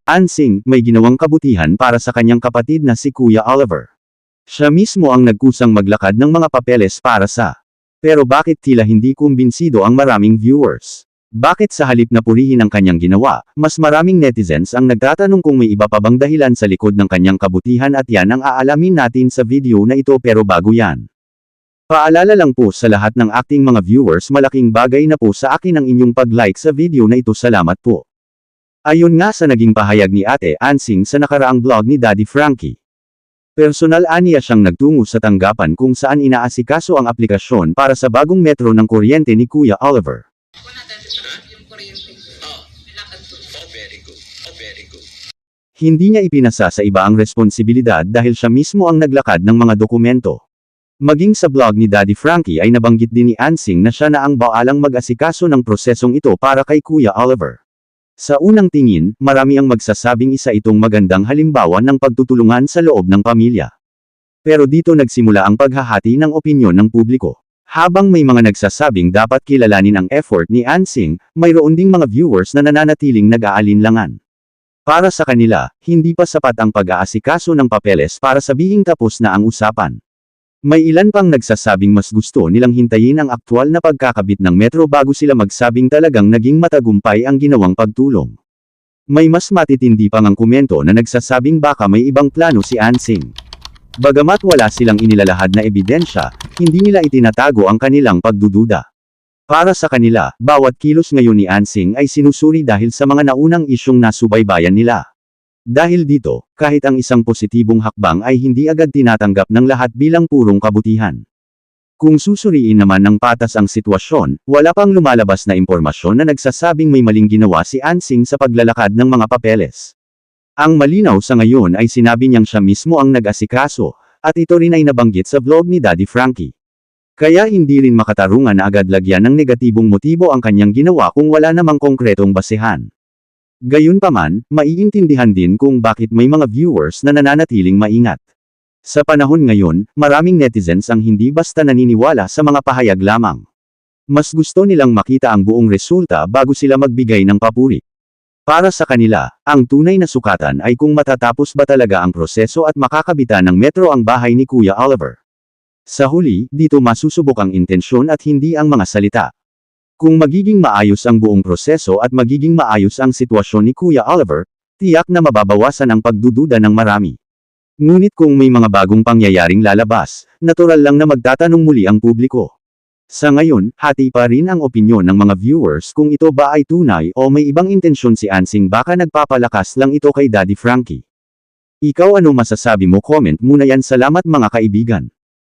Ansing, may ginawang kabutihan para sa kanyang kapatid na si Kuya Oliver. Siya mismo ang nagkusang maglakad ng mga papeles para sa. Pero bakit tila hindi kumbinsido ang maraming viewers? Bakit sa halip na purihin ang kanyang ginawa, mas maraming netizens ang nagtatanong kung may iba pa bang dahilan sa likod ng kanyang kabutihan, at yan ang aalamin natin sa video na ito. Pero bago yan, paalala lang po sa lahat ng acting mga viewers, malaking bagay na po sa akin ang inyong pag-like sa video na ito. Salamat po. Ayon nga sa naging pahayag ni Ate Ansing sa nakaraang vlog ni Daddy Frankie. Personal aniya siyang nagtungo sa tanggapan kung saan inaasikaso ang aplikasyon para sa bagong metro ng kuryente ni Kuya Oliver. Hindi niya ipinasa sa iba ang responsibilidad dahil siya mismo ang naglakad ng mga dokumento. Maging sa blog ni Daddy Frankie ay nabanggit din ni Ansing na siya na ang baalang mag-asikaso ng prosesong ito para kay Kuya Oliver. Sa unang tingin, marami ang magsasabing isa itong magandang halimbawa ng pagtutulungan sa loob ng pamilya. Pero dito nagsimula ang paghahati ng opinyon ng publiko. Habang may mga nagsasabing dapat kilalanin ang effort ni Ansing, mayroon ding mga viewers na nananatiling nag-aalinlangan. Para sa kanila, hindi pa sapat ang pag-aasikaso ng papeles para sabihing tapos na ang usapan. May ilan pang nagsasabing mas gusto nilang hintayin ang aktwal na pagkakabit ng metro bago sila magsabing talagang naging matagumpay ang ginawang pagtulong. May mas matitindi pang ang komento na nagsasabing baka may ibang plano si Ansing. Bagamat wala silang inilalahad na ebidensya, hindi nila itinatago ang kanilang pagdududa. Para sa kanila, bawat kilos ngayon ni Ansing ay sinusuri dahil sa mga naunang isyong nasubaybayan nila. Dahil dito, kahit ang isang positibong hakbang ay hindi agad tinatanggap ng lahat bilang purong kabutihan. Kung susuriin naman ng patas ang sitwasyon, wala pang lumalabas na impormasyon na nagsasabing may maling ginawa si Ansing sa paglalakad ng mga papeles. Ang malinaw sa ngayon ay sinabi niyang siya mismo ang nag-asikaso, at ito rin ay nabanggit sa vlog ni Daddy Frankie. Kaya hindi rin makatarungan na agad lagyan ng negatibong motibo ang kanyang ginawa kung wala namang konkretong basehan. Gayunpaman, maiintindihan din kung bakit may mga viewers na nananatiling maingat. Sa panahon ngayon, maraming netizens ang hindi basta naniniwala sa mga pahayag lamang. Mas gusto nilang makita ang buong resulta bago sila magbigay ng papuri. Para sa kanila, ang tunay na sukatan ay kung matatapos ba talaga ang proseso at makakabitan ng metro ang bahay ni Kuya Oliver. Sa huli, dito masusubok ang intensyon at hindi ang mga salita. Kung magiging maayos ang buong proseso at magiging maayos ang sitwasyon ni Kuya Oliver, tiyak na mababawasan ang pagdududa ng marami. Ngunit kung may mga bagong pangyayaring lalabas, natural lang na magtatanong muli ang publiko. Sa ngayon, hati pa rin ang opinyon ng mga viewers kung ito ba ay tunay o may ibang intensyon si Ansing, baka nagpapalakas lang ito kay Daddy Frankie. Ikaw ano masasabi mo? Comment muna yan. Salamat mga kaibigan.